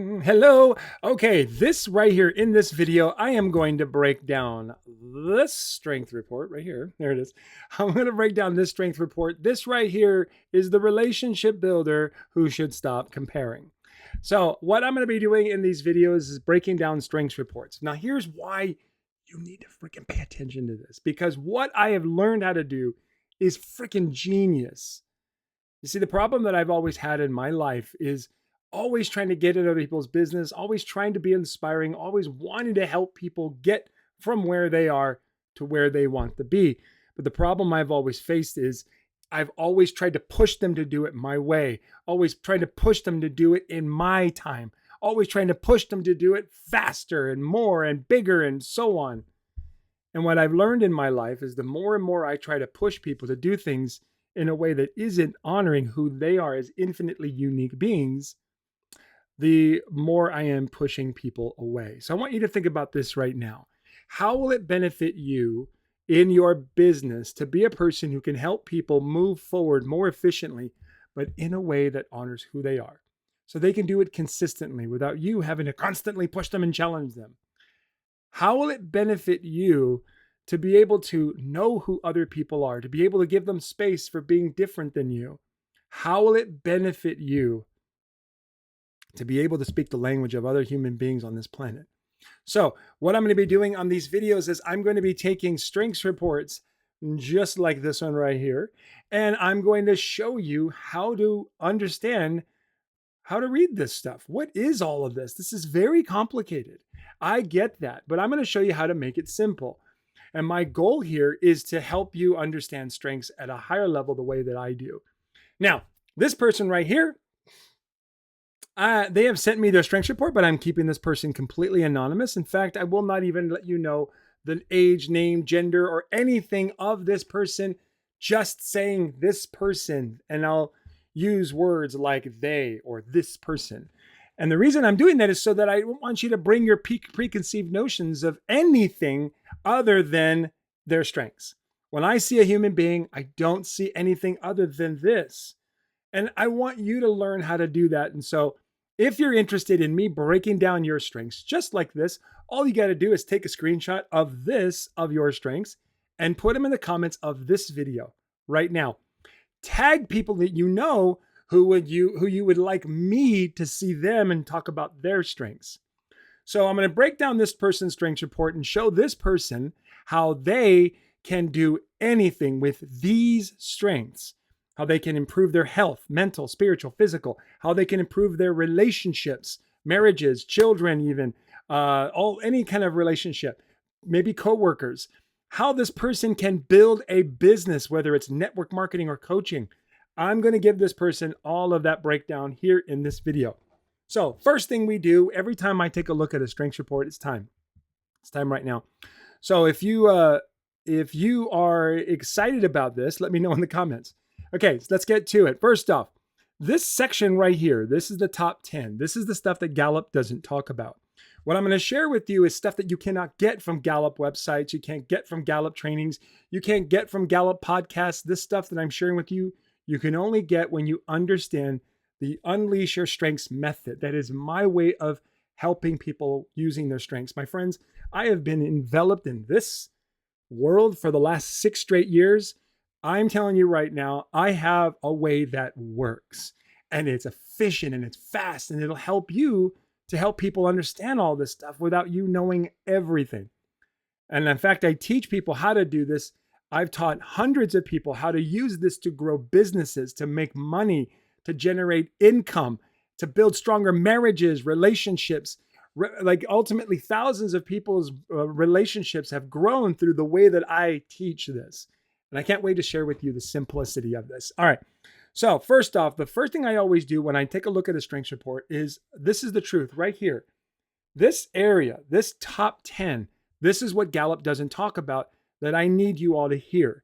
Hello. Okay, this right here in this video, I am going to break down this strength report right here. There it is. I'm going to break down this strength report. This right here is the relationship builder who should stop comparing. So what I'm going to be doing in these videos is breaking down strengths reports. Now, here's why you need to freaking pay attention to this, because what I have learned how to do is freaking genius. You see, the problem that I've always had in my life is always trying to get in other people's business, always trying to be inspiring, always wanting to help people get from where they are to where they want to be. But the problem I've always faced is I've always tried to push them to do it my way, always trying to push them to do it in my time, always trying to push them to do it faster and more and bigger and so on. And what I've learned in my life is the more and more I try to push people to do things in a way that isn't honoring who they are as infinitely unique beings, the more I am pushing people away. So I want you to think about this right now. How will it benefit you in your business to be a person who can help people move forward more efficiently, but in a way that honors who they are, so they can do it consistently without you having to constantly push them and challenge them? How will it benefit you to be able to know who other people are, to be able to give them space for being different than you? How will it benefit you to be able to speak the language of other human beings on this planet? So what I'm going to be doing on these videos is I'm going to be taking strengths reports just like this one right here, and I'm going to show you how to understand how to read this stuff. What is all of this? This is very complicated. I get that, but I'm going to show you how to make it simple. And my goal here is to help you understand strengths at a higher level the way that I do. Now, this person right here, they have sent me their strengths report, but I'm keeping this person completely anonymous. In fact, I will not even let you know the age, name, gender, or anything of this person, just saying this person. And I'll use words like they or this person. And the reason I'm doing that is so that I don't want you to bring your preconceived notions of anything other than their strengths. When I see a human being, I don't see anything other than this. And I want you to learn how to do that. And so if you're interested in me breaking down your strengths just like this, all you got to do is take a screenshot of your strengths, and put them in the comments of this video right now. Tag people that you know who you would like me to see them and talk about their strengths. So I'm going to break down this person's strengths report and show this person how they can do anything with these strengths, how they can improve their health, mental, spiritual, physical, how they can improve their relationships, marriages, children, even any kind of relationship, maybe coworkers, how this person can build a business, whether it's network marketing or coaching. I'm going to give this person all of that breakdown here in this video. So first thing we do every time I take a look at a strengths report, it's time. It's time right now. So if you are excited about this, let me know in the comments. Okay, so let's get to it. First off, this section right here, this is the top 10. This is the stuff that Gallup doesn't talk about. What I'm going to share with you is stuff that you cannot get from Gallup websites. You can't get from Gallup trainings. You can't get from Gallup podcasts. This stuff that I'm sharing with you, you can only get when you understand the Unleash Your Strengths method. That is my way of helping people using their strengths. My friends, I have been enveloped in this world for the last 6 straight years. I'm telling you right now, I have a way that works, and it's efficient and it's fast, and it'll help you to help people understand all this stuff without you knowing everything. And in fact, I teach people how to do this. I've taught hundreds of people how to use this to grow businesses, to make money, to generate income, to build stronger marriages, relationships. Like ultimately, thousands of people's relationships have grown through the way that I teach this. And I can't wait to share with you the simplicity of this. All right. So first off, the first thing I always do when I take a look at a strengths report is, this is the truth right here. This area, this top 10, this is what Gallup doesn't talk about that I need you all to hear.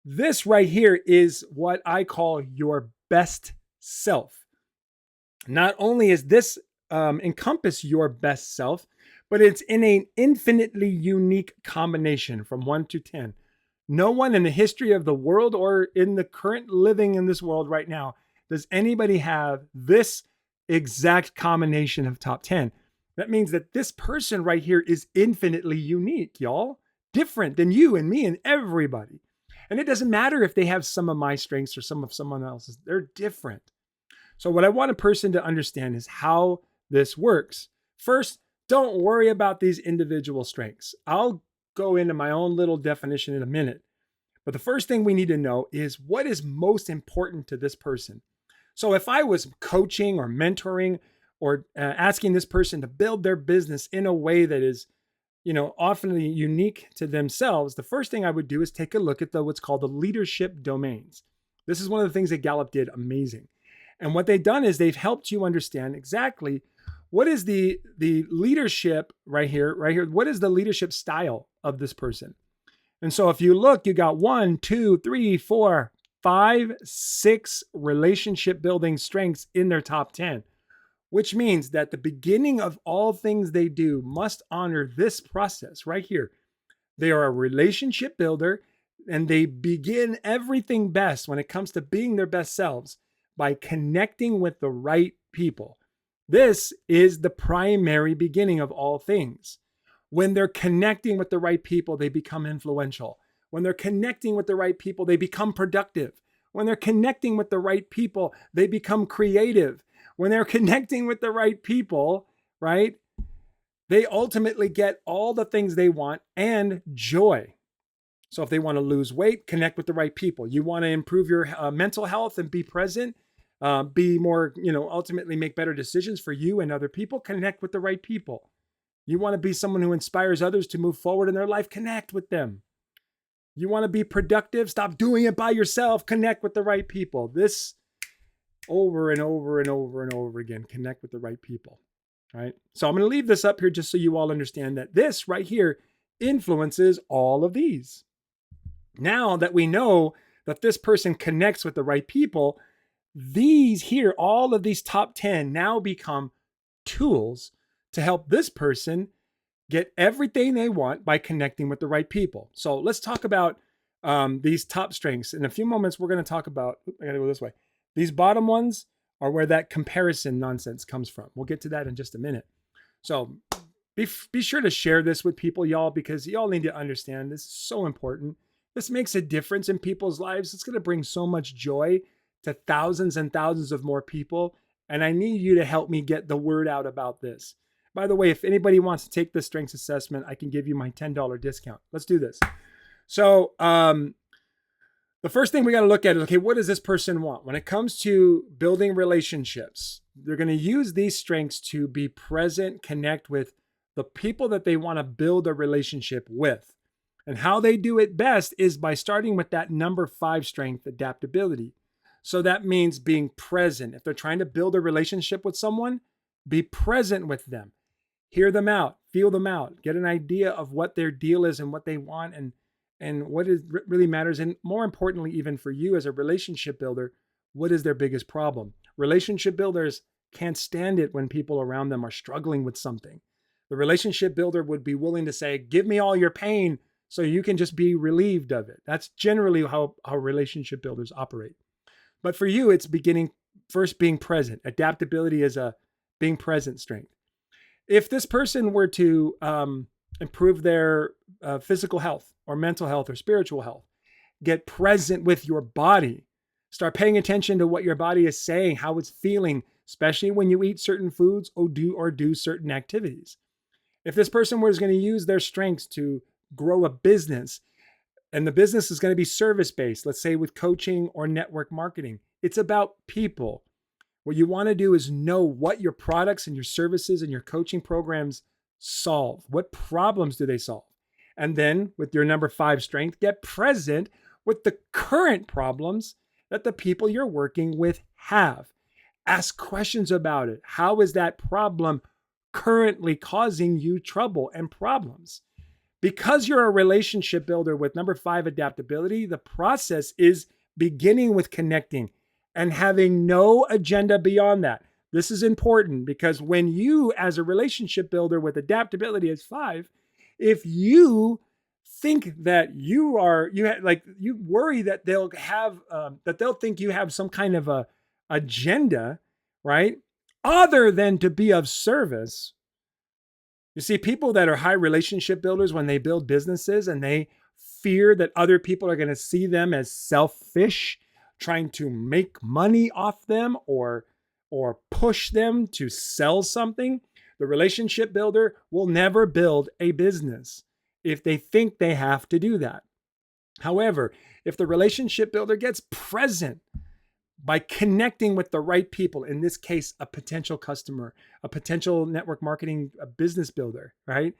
This right here is what I call your best self. Not only is this encompass your best self, but it's in an infinitely unique combination from 1 to 10. No one in the history of the world or in the current living in this world right now does anybody have this exact combination of top 10. That means that this person right here is infinitely unique, y'all. Different than you and me and everybody. And it doesn't matter if they have some of my strengths or some of someone else's, they're different. So, what I want a person to understand is how this works. First, don't worry about these individual strengths. I'll go into my own little definition in a minute. But the first thing we need to know is what is most important to this person. So, if I was coaching or mentoring or asking this person to build their business in a way that is, often unique to themselves, the first thing I would do is take a look at what's called the leadership domains. This is one of the things that Gallup did amazing. And what they've done is they've helped you understand exactly what is the leadership right here. What is the leadership style of this person? And so if you look, you got 1, 2, 3, 4, 5, 6 relationship building strengths in their top 10, which means that the beginning of all things they do must honor this process right here. They are a relationship builder, and they begin everything best when it comes to being their best selves by connecting with the right people. This is the primary beginning of all things. When they're connecting with the right people, they become influential. When they're connecting with the right people, they become productive. When they're connecting with the right people, they become creative. When they're connecting with the right people, right, they ultimately get all the things they want and joy. So if they want to lose weight, connect with the right people. You want to improve your mental health and be present, be more, ultimately make better decisions for you and other people, connect with the right people. You want to be someone who inspires others to move forward in their life, connect with them. You want to be productive, stop doing it by yourself, connect with the right people. This over and over and over and over again, connect with the right people. All right. So I'm going to leave this up here just so you all understand that this right here influences all of these. Now that we know that this person connects with the right people, these here, all of these top 10 now become tools to help this person get everything they want by connecting with the right people. So let's talk about these top strengths. In a few moments, we're going to talk about, I got to go this way. These bottom ones are where that comparison nonsense comes from. We'll get to that in just a minute. So be sure to share this with people, y'all, because y'all need to understand this is so important. This makes a difference in people's lives. It's going to bring so much joy to thousands and thousands of more people. And I need you to help me get the word out about this. By the way, if anybody wants to take the strengths assessment, I can give you my $10 discount. Let's do this. So the first thing we got to look at is, okay, what does this person want? When it comes to building relationships, they're going to use these strengths to be present, connect with the people that they want to build a relationship with. And how they do it best is by starting with that number 5 strength, adaptability. So that means being present. If they're trying to build a relationship with someone, be present with them. Hear them out, feel them out, get an idea of what their deal is and what they want and what is really matters. And more importantly, even for you as a relationship builder, what is their biggest problem? Relationship builders can't stand it when people around them are struggling with something. The relationship builder would be willing to say, give me all your pain so you can just be relieved of it. That's generally how relationship builders operate. But for you, it's first being present. Adaptability is a being present strength. If this person were to improve their physical health or mental health or spiritual health, get present with your body. Start paying attention to what your body is saying, how it's feeling, especially when you eat certain foods or do certain activities. If this person was going to use their strengths to grow a business, and the business is going to be service-based, let's say with coaching or network marketing, it's about people. What you want to do is know what your products and your services and your coaching programs solve. What problems do they solve? And then with your number 5 strength, get present with the current problems that the people you're working with have. Ask questions about it. How is that problem currently causing you trouble and problems? Because you're a relationship builder with number 5 adaptability, the process is beginning with connecting and having no agenda beyond that. This is important because when you, as a relationship builder with adaptability as 5, if you think that you worry that they'll think you have some kind of a agenda, right? other than to be of service. You see, people that are high relationship builders, when they build businesses and they fear that other people are going to see them as selfish, trying to make money off them or push them to sell something, the relationship builder will never build a business if they think they have to do that. However, if the relationship builder gets present by connecting with the right people, in this case, a potential customer, a potential network marketing, a business builder, right?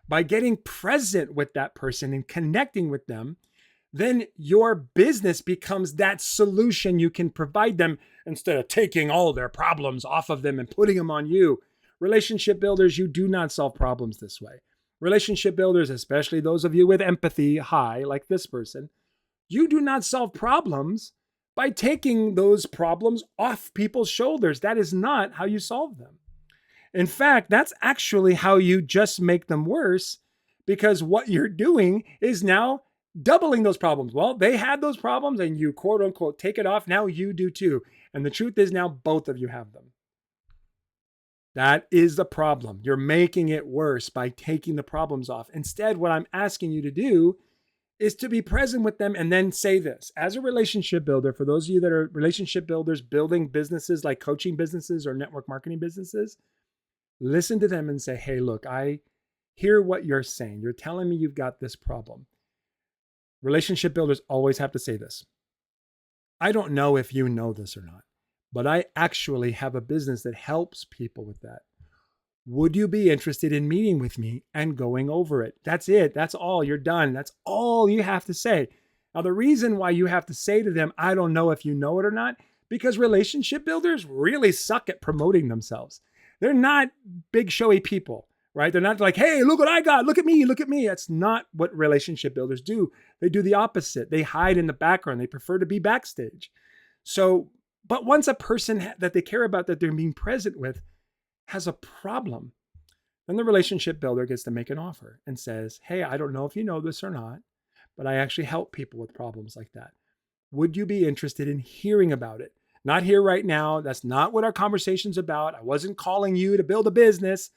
By getting present with that person and connecting with them, then your business becomes that solution you can provide them instead of taking all their problems off of them and putting them on you. Relationship builders, you do not solve problems this way. Relationship builders, especially those of you with empathy high, like this person, you do not solve problems by taking those problems off people's shoulders. That is not how you solve them. In fact, that's actually how you just make them worse, because what you're doing is now doubling those problems. Well, they had those problems and you quote unquote take it off. Now you do too. And the truth is now both of you have them. That is the problem. You're making it worse by taking the problems off. Instead, what I'm asking you to do is to be present with them and then say this. As a relationship builder, for those of you that are relationship builders building businesses like coaching businesses or network marketing businesses, listen to them and say, hey, look, I hear what you're saying. You're telling me you've got this problem. Relationship builders always have to say this. I don't know if you know this or not, but I actually have a business that helps people with that. Would you be interested in meeting with me and going over it? That's it. That's all. You're done. That's all you have to say. Now, the reason why you have to say to them, I don't know if you know it or not, because relationship builders really suck at promoting themselves. They're not big showy people, right? They're not like, hey, look what I got. Look at me. Look at me. That's not what relationship builders do. They do the opposite. They hide in the background. They prefer to be backstage. So, but once a person that they care about, that they're being present with, has a problem, then the relationship builder gets to make an offer and says, hey, I don't know if you know this or not, but I actually help people with problems like that. Would you be interested in hearing about it? Not here right now. That's not what our conversation's about. I wasn't calling you to build a business.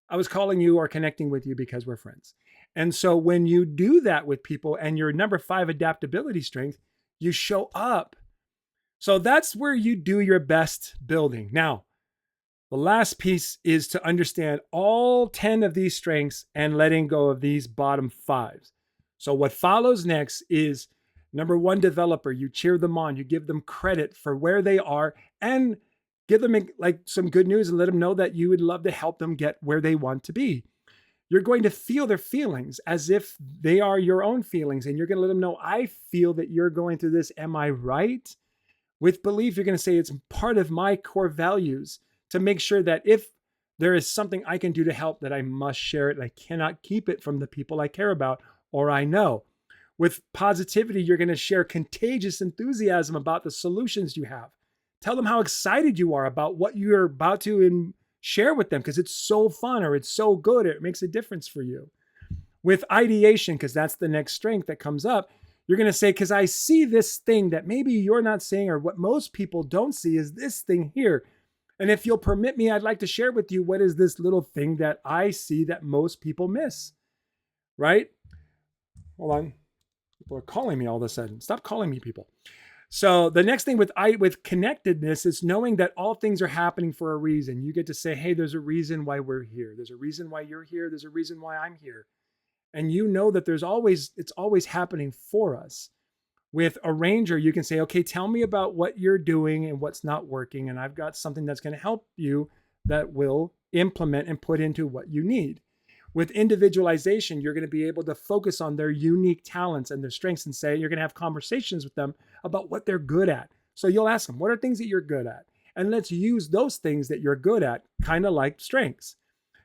I was calling you or connecting with you because we're friends. And so when you do that with people and your number 5 adaptability strength, you show up. So that's where you do your best building. Now, the last piece is to understand all 10 of these strengths and letting go of these bottom 5s. So what follows next is number 1, developer. You cheer them on. You give them credit for where they are and give them like some good news and let them know that you would love to help them get where they want to be. You're going to feel their feelings as if they are your own feelings. And you're going to let them know, I feel that you're going through this. Am I right? With belief, you're going to say it's part of my core values to make sure that if there is something I can do to help, that I must share it. I cannot keep it from the people I care about or I know. With positivity, you're going to share contagious enthusiasm about the solutions you have. Tell them how excited you are about what you're about to share with them because it's so fun or it's so good or it makes a difference for you. With ideation, because that's the next strength that comes up, you're going to say, because I see this thing that maybe you're not seeing or what most people don't see is this thing here. And if you'll permit me, I'd like to share with you what is this little thing that I see that most people miss, right? Hold on. People are calling me all of a sudden. Stop calling me, people. So the next thing with connectedness is knowing that all things are happening for a reason. You get to say, hey, there's a reason why we're here. There's a reason why you're here. There's a reason why I'm here. And you know that it's always happening for us. With a ranger, you can say, okay, tell me about what you're doing and what's not working. And I've got something that's going to help you that will implement and put into what you need. With individualization, you're going to be able to focus on their unique talents and their strengths and say, you're going to have conversations with them about what they're good at. So you'll ask them, what are things that you're good at? And let's use those things that you're good at, kind of like strengths.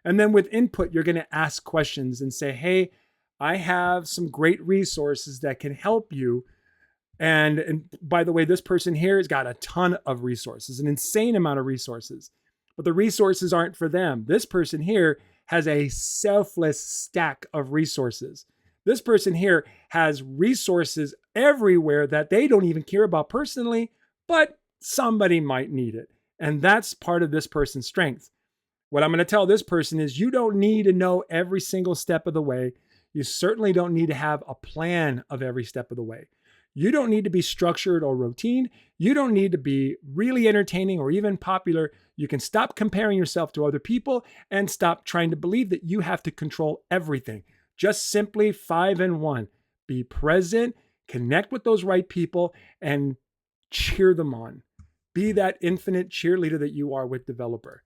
And then with input, you're going to ask questions and say, hey, I have some great resources that can help you. And by the way, this person here has got a ton of resources, an insane amount of resources, but the resources aren't for them. This person here has a selfless stack of resources. This person here has resources everywhere that they don't even care about personally, but somebody might need it. And that's part of this person's strength. What I'm going to tell this person is you don't need to know every single step of the way. You certainly don't need to have a plan of every step of the way. You don't need to be structured or routine. You don't need to be really entertaining or even popular. You can stop comparing yourself to other people and stop trying to believe that you have to control everything. Just simply 5 and 1. Be present, connect with those right people, and cheer them on. Be that infinite cheerleader that you are with developer.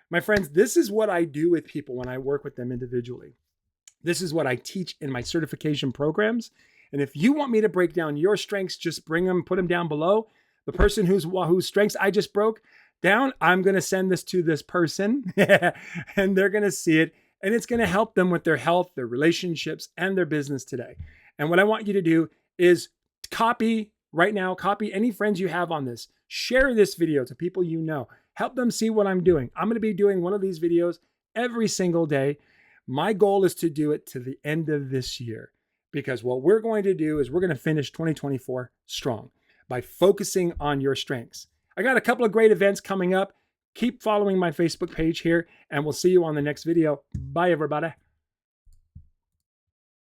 My friends, this is what I do with people when I work with them individually. This is what I teach in my certification programs. And if you want me to break down your strengths, just bring them, put them down below. The person whose strengths I just broke down, I'm going to send this to this person and they're going to see it. And it's going to help them with their health, their relationships, and their business today. And what I want you to do is copy any friends you have on this. Share this video to people you know. Help them see what I'm doing. I'm going to be doing one of these videos every single day. My goal is to do it to the end of this year, because what we're going to do is we're going to finish 2024 strong by focusing on your strengths. I got a couple of great events coming up. Keep following my Facebook page here, and we'll see you on the next video. Bye, everybody.